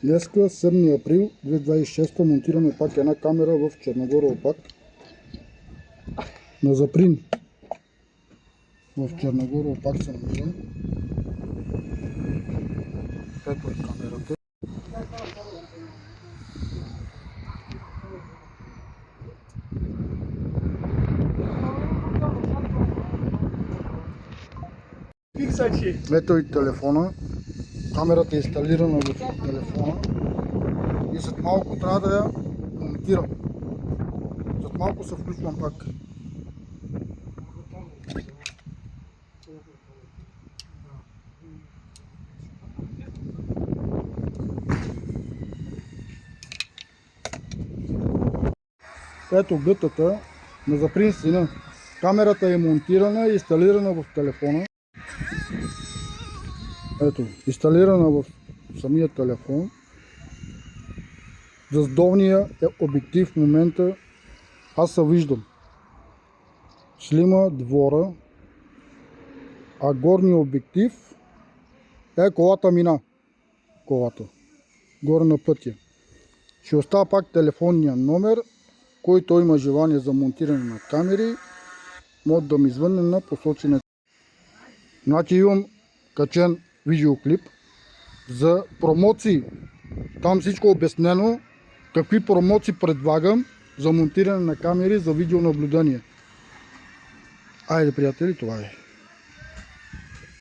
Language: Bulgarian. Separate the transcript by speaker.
Speaker 1: Днеска 7 април 2026 монтираме пак една камера в Черногорово пак. На Заприн. В Черногорово пак се намирам. Ето е камерата. Ето и телефона. Камерата е инсталирана в телефона и след малко трябва да я монтирам. След малко се включвам пак. Ето гътата на Заприн сина. Камерата е монтирана и инсталирана в телефона. Ето, инсталирана в самия телефон. За долния обектив в момента аз се виждам. Шлима двора, а горния обектив е колата мина. Колата. Горе на пътя. Ще оставя пак телефонния номер, който има желание за монтиране на камери, може да ми звънне на посочене. Значи имам качен видеоклип за промоции. Там всичко е обяснено, какви промоции предлагам за монтиране на камери за видеонаблюдение. Айде, приятели, това е.